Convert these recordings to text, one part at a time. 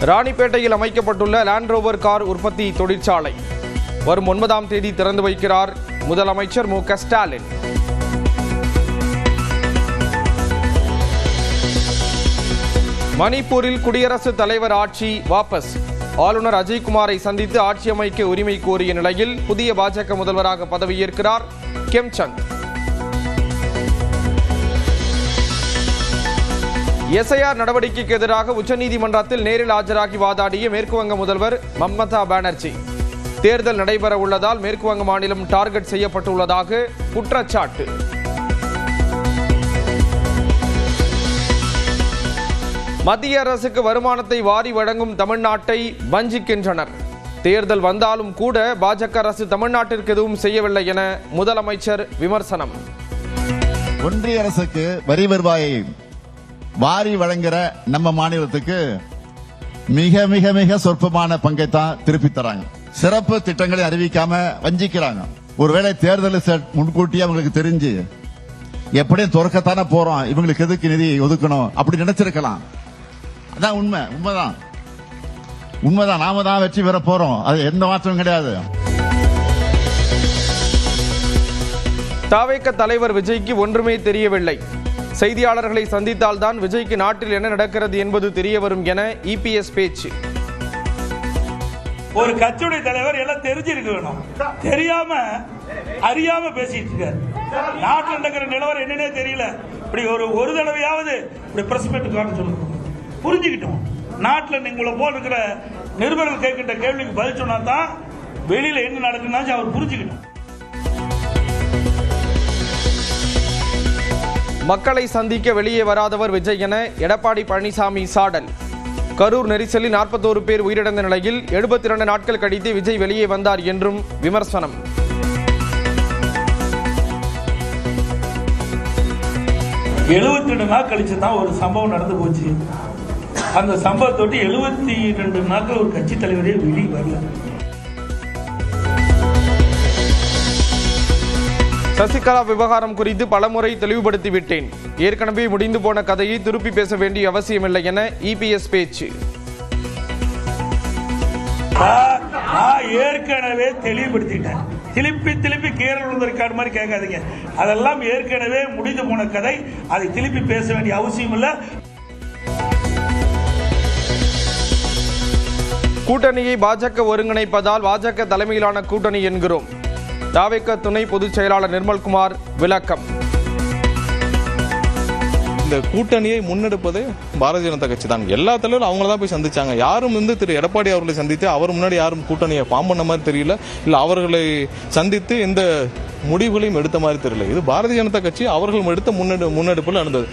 ராணிப்பேட்டையில் அமைக்கப்பட்டுள்ள land rover car உற்பத்தி தொழிற்சாலை வரும் 9ஆம் தேதி திறந்து வைக்கிறார் முதலமைச்சர் மு க ஸ்டாலின். மணிப்பூரில் குடியரசுத் தலைவர் ஆட்சி வாபஸ். ஆளுநர் அஜய்குமாரை சந்தித்து ஆட்சி அமைக்க உரிமை கோரிய நிலையில் புதிய பாஜக முதல்வராக பதவியேற்கிறார் கெம்சந்த். எஸ்ஐஆர் நடவடிக்கைக்கு எதிராக உச்சநீதிமன்றத்தில் நேரில் ஆஜராகி வாதாடிய மேற்குவங்க முதல்வர் மம்தா பானர்ஜி. தேர்தல் நடைபெற உள்ளதால் மேற்குவங்க மாநிலம் டார்கெட் செய்யப்பட்டுள்ளதாக குற்றச்சாட்டு. மத்திய அரசுக்கு வருமானத்தை வாரி வழங்கும் தமிழ்நாட்டை வஞ்சிக்கின்றனர். தேர்தல் வந்தாலும் கூட பாஜக அரசு தமிழ்நாட்டிற்கு எதுவும் செய்யவில்லை என முதலமைச்சர் விமர்சனம். ஒன்றிய அரசுக்கு வரி வருவாயை வாரி வழங்குற நம்ம மாநிலத்துக்கு மிக மிக மிக சொற்பமான பங்கை தான் திருப்பி தராங்க. சிறப்பு திட்டங்களை அறிவிக்காம வஞ்சிக்கிறாங்க. ஒருவேளை தேர்தல் முன்கூட்டியே அவங்களுக்கு தெரிஞ்சு எப்படியும் துறக்கத்தானே போறோம், இவங்களுக்கு எதுக்கு நிதி ஒதுக்கணும் அப்படி நினைச்சிருக்கலாம். அதான் உண்மைதான். நாம தான் வெற்றி பெற போறோம், அது எந்த மாற்றமும் கிடையாது. தாவேக தலைவர் விஜய்க்கு ஒன்றுமே தெரியவில்லை. செய்தியாளர்களை சந்தித்தால்தான் விஜய்க்கு நாட்டில் என்ன நடக்கிறது என்பது தெரிய வரும் என இபிஎஸ் பேச்சு. ஒரு கட்சியுடைய தலைவர் எல்லாம் தெரிஞ்சிருக்க வேணும், தெரியாம அறியாம பேசிட்டு இருக்காரு. நாட்டில் நடக்கிற நிலவரம் என்னன்னே தெரியல. இப்படி ஒரு தடவையாவது பிரஸ் மீட் காட்ட சொல்லுங்க, புரிஞ்சுக்கிட்டோம். நாட்டில் நீங்களை போல் இருக்கிற நிருபர்கள் கேட்கின்ற கேள்விக்கு பதில் சொன்னா தான் வெளியில என்ன நடக்குன்னா அவர் புரிஞ்சுக்கிட்டோம். மக்களை சந்திக்க வெளியே வராதவர் விஜய் என எடப்பாடி பழனிசாமி சாடல். கரூர் நெரிசலில் 41 பேர் உயிரிழந்த நிலையில் 72 நாட்கள் கழித்து விஜய் வெளியே வந்தார் என்றும் விமர்சனம். நாள் கழிச்சு தான் ஒரு சம்பவம் நடந்து போச்சு. அந்த சம்பவத்தொட்டி 72 நாட்கள் ஒரு கட்சி தலைவரே வெளியே வரல. சசிகலா விவகாரம் குறித்து பலமுறை தெளிவுபடுத்திவிட்டேன். ஏற்கனவே முடிந்து போன கதையை திருப்பி பேச வேண்டிய அவசியமில்லை என இபிஎஸ் பேச்சு. ஏற்கனவே தெளிவுபடுத்திட்டேன். திருப்பி கேரள வந்திருக்காரு மாதிரி கேட்காதீங்க. அதெல்லாம் ஏற்கனவே முடிந்து போன கதை, அதை திருப்பி பேச வேண்டிய அவசியம் இல்லை. கூட்டணியை பாஜக ஒருங்கிணைப்பதால் பாஜக தலைமையிலான கூட்டணி என்கிறோம். தாவேக துணை பொதுச் செயலாளர் நிர்மல்குமார் விளக்கம். இந்த கூட்டணியை முன்னெடுப்பது பாரதிய ஜனதா கட்சி தான். எல்லா தலைவரும் அவங்கள தான் போய் சந்திச்சாங்க. யாரும் திரு எடப்பாடி அவர்களை சந்தித்து அவர் முன்னாடி யாரும் கூட்டணியை ஃபார்ம் பண்ண மாதிரி தெரியல, இல்ல அவர்களை சந்தித்து எந்த முடிவுகளையும் எடுத்த மாதிரி தெரியல. இது பாரதிய ஜனதா கட்சி அவர்கள் எடுத்த முன்னெடுப்பில் நடந்தது.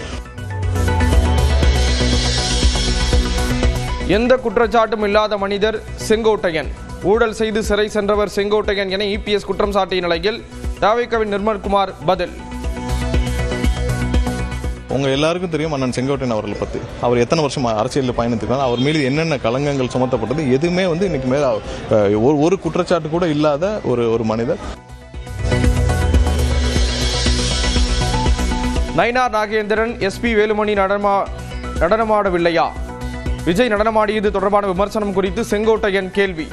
எந்த குற்றச்சாட்டும் இல்லாத மனிதர் செங்கோட்டையன். ஊழல் செய்து சிறை சென்றவர் செங்கோட்டையன் என இபிஎஸ் குற்றம் சாட்டிய நிலையில் தாவேகவின் நிர்மல்குமார் பதில். உங்க எல்லாருக்கும் தெரியும் அண்ணன் செங்கோட்டையன் அவர்களை பத்தி. அவர் எத்தனை வருஷம் அரசியலில் பயணித்திருக்காங்க, அவர் மீது என்னென்ன களங்கங்கள் சுமத்தப்பட்டது, எதுவுமே இன்னைக்கு மேல ஒரு குற்றச்சாட்டு கூட இல்லாத ஒரு மனிதர். நயினார் நாகேந்திரன் எஸ்பி வேலுமணி நடனமாடவில்லையா? விஜய் நடனமாடியது தொடர்பான விமர்சனம் குறித்து செங்கோட்டையன் கேள்வி.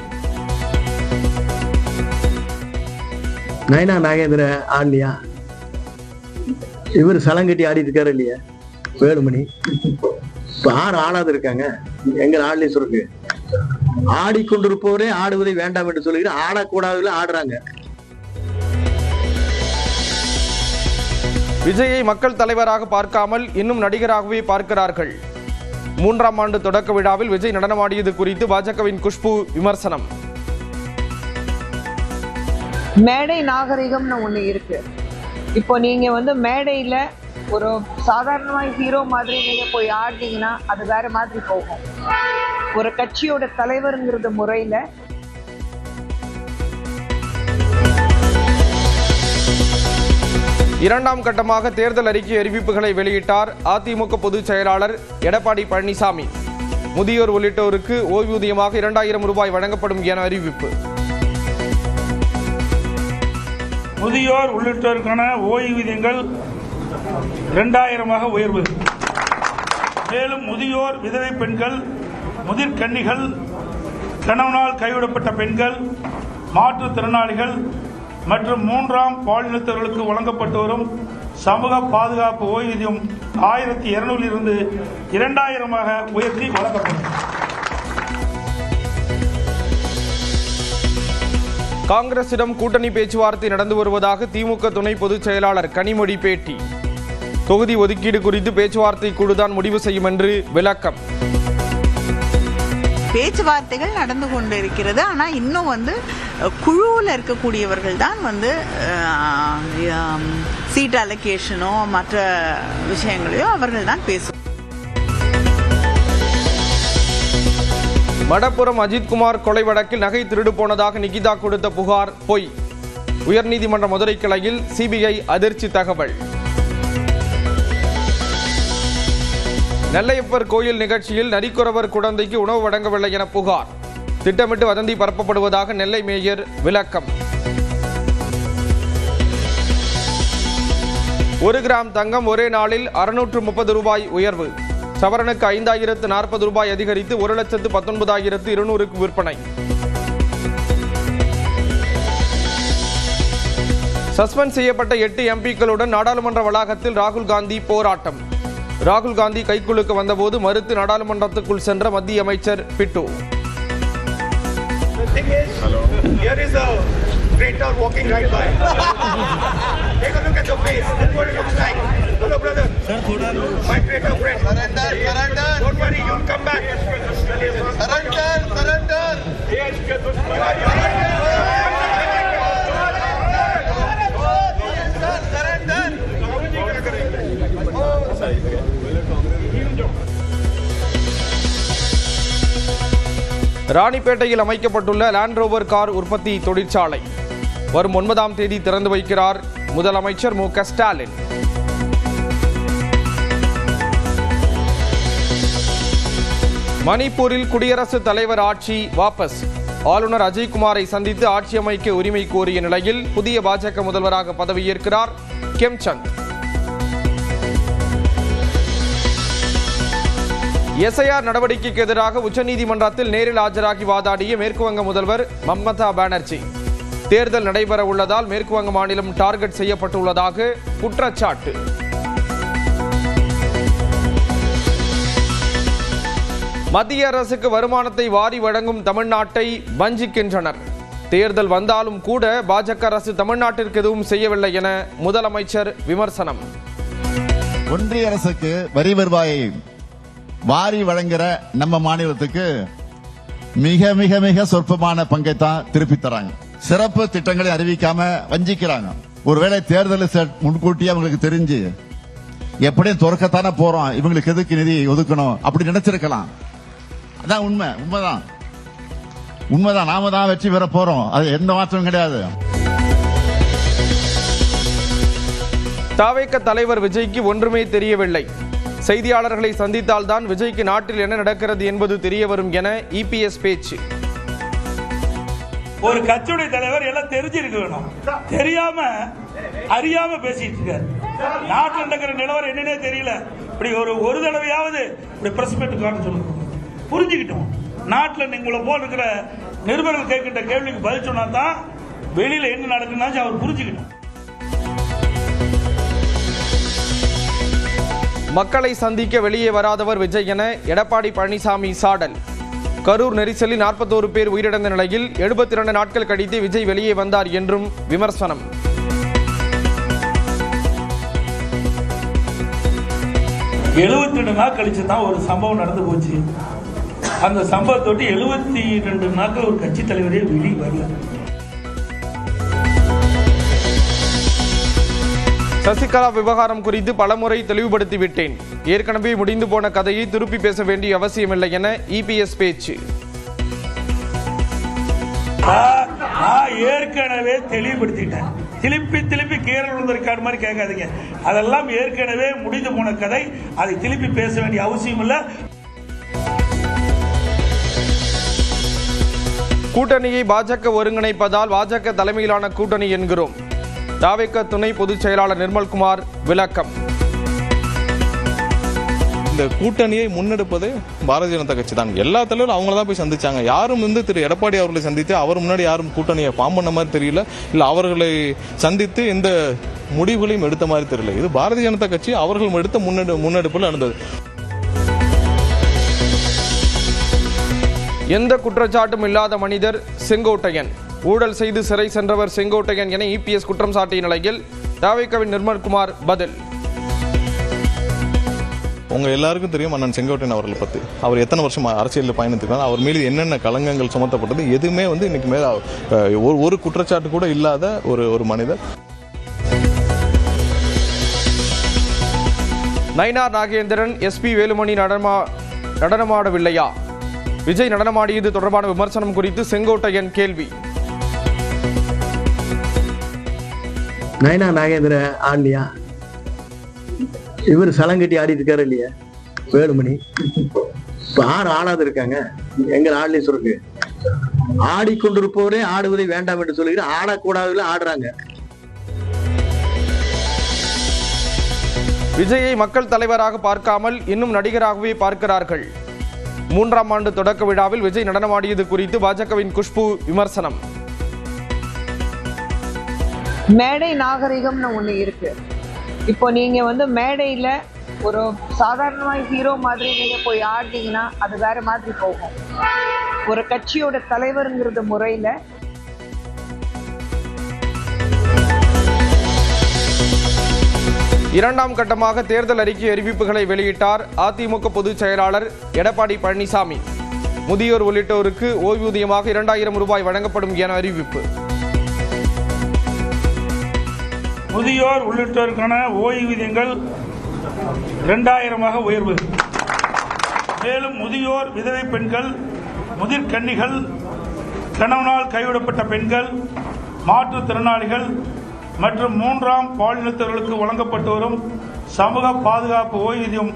நயனா நாகேந்திர ஆடலையா? இவர் சலங்கட்டி ஆடிட்டு இருக்காரு இல்லையா வேலுமணி? இப்ப ஆறு ஆடாது இருக்காங்க. எங்க ஆடலே சொல்லுங்க. ஆடிக்கொண்டிருப்பவரே ஆடுவதை வேண்டாம் என்று சொல்லுகிற ஆடக்கூடாதுல ஆடுறாங்க. விஜயை மக்கள் தலைவராக பார்க்காமல் இன்னும் நடிகராகவே பார்க்கிறார்கள். 3ஆம் ஆண்டு தொடக்க விழாவில் விஜய் நடனமாடியது குறித்து பாஜகவின் குஷ்பு விமர்சனம். மேடை நாகரிகம்னு ஒண்ணு இருக்கு. இப்போ நீங்க மேடையில ஒரு சாதாரணமா ஹீரோ மாதிரி நீங்க போய் ஆடினீங்கன்னா அது வேற மாதிரி போகும். ஒரு கட்சியோட தலைவருங்கிறது முறையில இரண்டாம் கட்டமாக தேர்தல் அறிக்கை அறிவிப்புகளை வெளியிட்டார் அதிமுக பொதுச் செயலாளர் எடப்பாடி பழனிசாமி. முதியோர் உள்ளிட்டோருக்கு ஓய்வூதியமாக 2000 ரூபாய் வழங்கப்படும் என அறிவிப்பு. முதியோர் உள்ளிட்டோருக்கான ஓய்வூதியங்கள் 2000 உயர்வு. மேலும் முதியோர் விதவை பெண்கள் முதிர்கன்னிகள், கணவனால் கைவிடப்பட்ட பெண்கள், மாற்றுத்திறனாளிகள் மற்றும் 3ஆம் பாலினத்தவர்களுக்கு வழங்கப்பட்டு வரும் சமூக பாதுகாப்பு ஓய்வூதியம் 1200 இருந்து 2000 உயர்த்தி வழங்கப்படும். காங்கிரசிடம் கூட்டணி பேச்சுவார்த்தை நடந்து வருவதாக திமுக துணை பொதுச் செயலாளர் கனிமொழி பேட்டி. தொகுதி ஒதுக்கீடு குறித்து பேச்சுவார்த்தை குழுதான் முடிவு செய்யும் என்று விளக்கம். பேச்சுவார்த்தைகள் நடந்து கொண்டு இருக்கிறது. ஆனால் இன்னும் குழுவில் இருக்கக்கூடியவர்கள் தான் சீட் அலோகேஷனோ மற்ற விஷயங்களையோ அவர்கள் தான் பேசும். மடப்புரம் அஜித்குமார் கொலை வழக்கில் நகை திருடு போனதாக நிகிதா கொடுத்த புகார் பொய். உயர்நீதிமன்ற மதுரை கிளையில் சிபிஐ அதிர்ச்சி தகவல். நெல்லையப்பர் கோயில் நிகழ்ச்சியில் நரிக்குறவர் குழந்தைக்கு உணவு வழங்கவில்லை என புகார். திட்டமிட்டு வதந்தி பரப்பப்படுவதாக நெல்லை மேயர் விளக்கம். 1 கிராம் தங்கம் ஒரே நாளில் 630 ரூபாய் உயர்வு. சவரனுக்கு 5040 ரூபாய் அதிகரித்து 1,19,200க்கு விற்பனை. சஸ்பெண்ட் செய்யப்பட்ட 8 எம்பிக்களுடன் நாடாளுமன்ற வளாகத்தில் ராகுல் காந்தி போராட்டம். ராகுல் காந்தி கைக்குலுக்கு வந்தபோது மறுத்து நாடாளுமன்றத்துக்குள் சென்ற மத்திய அமைச்சர் பிட்டு. Traitor walking right by. Take a look at your face. That's what it looks like. Hello, brother. Sir, my traitor friend. Surrender. Don't worry, you'll come back. Surrender. ராணிப்பேட்டையில் அமைக்கப்பட்டுள்ள லேண்ட் ரோவர் கார் உற்பத்தி தொழிற்சாலை வரும் 9ஆம் தேதி திறந்து வைக்கிறார் முதலமைச்சர் மு க ஸ்டாலின். மணிப்பூரில் குடியரசுத் தலைவர் ஆட்சி வாபஸ். ஆளுநர் அஜய்குமாரை சந்தித்து ஆட்சி அமைக்க உரிமை கோரிய நிலையில் புதிய பாஜக முதல்வராக பதவியேற்கிறார் கெம்சந்த். எஸ்ஐஆர் நடவடிக்கைக்கு எதிராக உச்சநீதிமன்றத்தில் நேரில் ஆஜராகி வாதாடிய மேற்குவங்க முதல்வர் மம்தா பானர்ஜி. தேர்தல் நடைபெற உள்ளதால் மேற்குவங்க மாநிலம் டார்கெட் செய்யப்பட்டுள்ளதாக குற்றச்சாட்டு. மத்திய அரசுக்கு வருமானத்தை வாரி வழங்கும் தமிழ்நாட்டை வஞ்சிக்கின்றனர். தேர்தல் வந்தாலும் கூட பாஜக அரசு தமிழ்நாட்டிற்கு எதுவும் செய்யவில்லை என முதலமைச்சர் விமர்சனம். ஒன்றிய அரசுக்கு வரி வருவாயை வாரி வழங்குற நம்ம மாநிலத்துக்கு மிக மிக மிக சொற்பமான பங்கை தான் திருப்பி தராங்க. சிறப்பு திட்டங்களை அறிவிக்காம வஞ்சிக்கிறாங்க. ஒருவேளை தேர்தல் முன்கூட்டியே அவங்களுக்கு தெரிஞ்சு எப்படியும் துறக்கத்தானே போறோம், இவங்களுக்கு எதுக்கு நிதி ஒதுக்கணும் அப்படி நினைச்சிருக்கலாம். அதான் உண்மைதான். நாம தான் வெற்றி பெற போறோம், அது எந்த மாற்றமும் கிடையாது. தாவேக தலைவர் விஜய்க்கு ஒன்றுமே தெரியவில்லை. செய்தியாளர்களை சந்தித்தால்தான் விஜய்க்கு நாட்டில் என்ன நடக்கிறது என்பது தெரிய வரும் என இபிஎஸ் பேச்சு. ஒரு கட்சியுடைய தலைவர் எல்லாம் தெரிஞ்சிருக்க வேணும். தெரியாம அறியாம பேசிட்டு இருக்காரு. நாட்டில் நடக்கிற நிலவரம் என்னன்னே தெரியல. இப்படி ஒரு தடவையாவது இப்படி பிரஸ் மீட் காட்ட சொல்லுங்க, புரிஞ்சுக்கிட்டோம். நாட்டில் உங்களை போல் இருக்கிற நிருபர்கள் கேட்கின்ற கேள்விக்கு பதில் சொன்னா தான் வெளியில என்ன நடக்குன்னா அவர் புரிஞ்சுக்கிட்டோம். மக்களை சந்திக்க வெளியே வராதவர் விஜய் என எடப்பாடி பழனிசாமி சாடல். கரூர் நெரிசலில் 41 பேர் உயிரிழந்த நிலையில் 72 நாட்கள் கழித்து விஜய் வெளியே வந்தார் என்றும் விமர்சனம். நாள் கழிச்சு தான் ஒரு சம்பவம் நடந்து போச்சு. அந்த சம்பவத்தொட்டி 72 நாட்கள் ஒரு கட்சி தலைவரே வெளியே வரல. சசிகலா விவகாரம் குறித்து பலமுறை தெளிவுபடுத்திவிட்டேன். ஏற்கனவே முடிந்து போன கதையை திருப்பி பேச வேண்டிய அவசியமில்லை என இபிஎஸ் பேச்சு. ஏற்கனவே தெளிவுபடுத்திட்டேன். திருப்பி கீரல் விழுந்திருக்காரு மாதிரி கேட்காதீங்க. அதெல்லாம் ஏற்கனவே முடிந்து போன கதை, அதை திருப்பி பேச வேண்டிய அவசியம் இல்லை. கூட்டணியை பாஜக ஒருங்கிணைப்பதால் பாஜக தலைமையிலான கூட்டணி என்கிறோம். தாவேக துணை பொதுச் செயலாளர் நிர்மல்குமார் விளக்கம். இந்த கூட்டணியை முன்னெடுப்பது பாரதிய ஜனதா கட்சி தான். எல்லா தலைவரும் அவங்கள தான் போய் சந்திச்சாங்க. யாரும் திரு எடப்பாடி அவர்களை சந்தித்து அவர் முன்னாடி யாரும் கூட்டணியை ஃபார்ம் பண்ண மாதிரி தெரியல, இல்ல அவர்களை சந்தித்து எந்த முடிவுகளையும் எடுத்த மாதிரி தெரியல. இது பாரதிய ஜனதா கட்சி அவர்கள் எடுத்த முன்னெடுப்பில் நடந்தது. எந்த குற்றச்சாட்டும் இல்லாத மனிதர் செங்கோட்டையன். ஊழல் செய்து சிறை சென்றவர் செங்கோட்டையன் என இபிஎஸ் குற்றம் சாட்டிய நிலையில் தாவேகாவின் நிர்மல்குமார் பதில். உங்க எல்லாருக்கும் தெரியும் அண்ணன் செங்கோட்டையன் அவர்களை பத்தி. அவர் எத்தனை வருஷம் அரசியலில் பயணித்திருக்காங்க, அவர் மீது என்னென்ன களங்கங்கள் சுமத்தப்பட்டது, எதுவுமே இன்னைக்கு மேல ஒரு குற்றச்சாட்டு கூட இல்லாத ஒரு மனிதர். நயினார் நாகேந்திரன் எஸ்பி வேலுமணி நடனமாடவில்லையா? விஜய் நடனமாடியது தொடர்பான விமர்சனம் குறித்து செங்கோட்டையன் கேள்வி. நயினார் நாகேந்திர ஆடலையா? இவர் சலங்கட்டி ஆடிட்டு இருக்காரு இல்லையா வேலுமணி? இப்ப ஆடாது இருக்காங்க. எங்க ஆடலீஸ்வருக்கு ஆடிக்கொண்டிருப்பவரே ஆடுவதை வேண்டாம் என்று சொல்லுகிற ஆடக்கூடாதுல ஆடுறாங்க. விஜயை மக்கள் தலைவராக பார்க்காமல் இன்னும் நடிகராகவே பார்க்கிறார்கள். 3ஆம் ஆண்டு தொடக்க விழாவில் விஜய் நடனமாடியது குறித்து பாஜகவின் குஷ்பு விமர்சனம். மேடை நாகரிகம்னு ஒண்ணு இருக்கு. இப்போ நீங்க மேடையில ஒரு சாதாரணமாக ஹீரோ மாதிரி நீங்க போய் ஆடினீங்கன்னா அது வேற மாதிரி போகும். ஒரு கட்சியோட தலைவருங்கிறது முறையில இரண்டாம் கட்டமாக தேர்தல் அறிக்கை அறிவிப்புகளை வெளியிட்டார் அதிமுக பொதுச் செயலாளர் எடப்பாடி பழனிசாமி. முதியோர் உள்ளிட்டோருக்கு ஓய்வூதியமாக 2000 ரூபாய் வழங்கப்படும் என அறிவிப்பு. முதியோர் உள்ளிட்டோருக்கான ஓய்வூதியங்கள் 2000 உயர்வு. மேலும் முதியோர், விதவை பெண்கள், முதிர்கன்னிகள், கணவனால் கைவிடப்பட்ட பெண்கள், மாற்றுத்திறனாளிகள் மற்றும் 3ஆம் பாலினத்தவர்களுக்கு வழங்கப்பட்டு வரும் சமூக பாதுகாப்பு ஓய்வூதியம்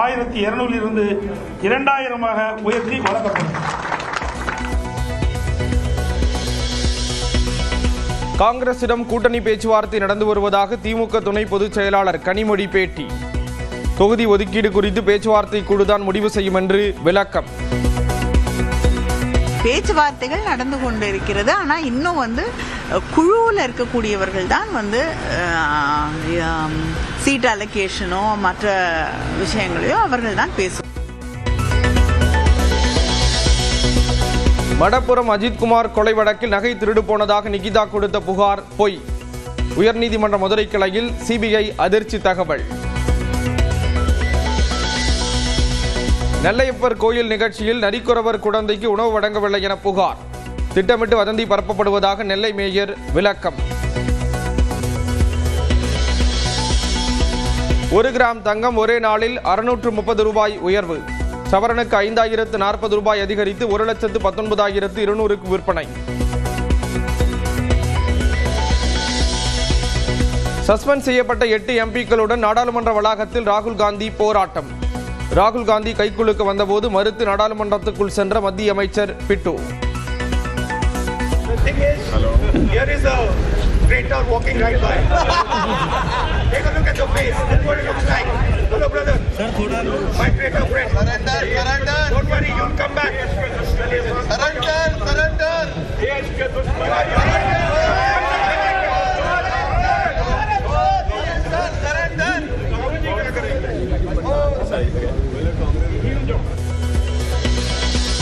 1200 இருந்து 2000 உயர்த்தி வழங்கப்படும். காங்கிரசிடம் கூட்டணி பேச்சுவார்த்தை நடந்து வருவதாக திமுக துணை பொதுச் செயலாளர் கனிமொழி பேட்டி. தொகுதி ஒதுக்கீடு குறித்து பேச்சுவார்த்தை குழுதான் முடிவு செய்யும் என்று விளக்கம். பேச்சுவார்த்தைகள் நடந்து கொண்டு இருக்கிறது. ஆனா இன்னும் குழுவில் இருக்கக்கூடியவர்கள் தான் சீட் அலோகேஷனோ மற்ற விஷயங்களையோ அவர்கள் தான் பேசும். மடப்புரம் அஜித்குமார் கொலை வழக்கில் நகை திருடு போனதாக நிகிதா கொடுத்த புகார் பொய். உயர்நீதிமன்ற மதுரை கிளையில் சிபிஐ அதிர்ச்சி தகவல். நெல்லையப்பர் கோயில் நிகழ்ச்சியில் நரிக்குறவர் குழந்தைக்கு உணவு வழங்கவில்லை என புகார். திட்டமிட்டு வதந்தி பரப்பப்படுவதாக நெல்லை மேயர் விளக்கம். 1 கிராம் தங்கம் ஒரே நாளில் 630 ரூபாய் உயர்வு. சவரனுக்கு 5040 ரூபாய் அதிகரித்து 1,19,200க்கு விற்பனை. சஸ்பெண்ட் செய்யப்பட்ட 8 எம்பிக்களுடன் நாடாளுமன்ற வளாகத்தில் ராகுல் காந்தி போராட்டம். ராகுல் காந்தி கைக்குலுக்கு வந்தபோது மறுத்து நாடாளுமன்றத்துக்குள் சென்ற மத்திய அமைச்சர் பிட்டு. Here is a traitor walking right by. Take a look at your face. That's what it looks like. Hello, brother. My traitor friend. Surrender.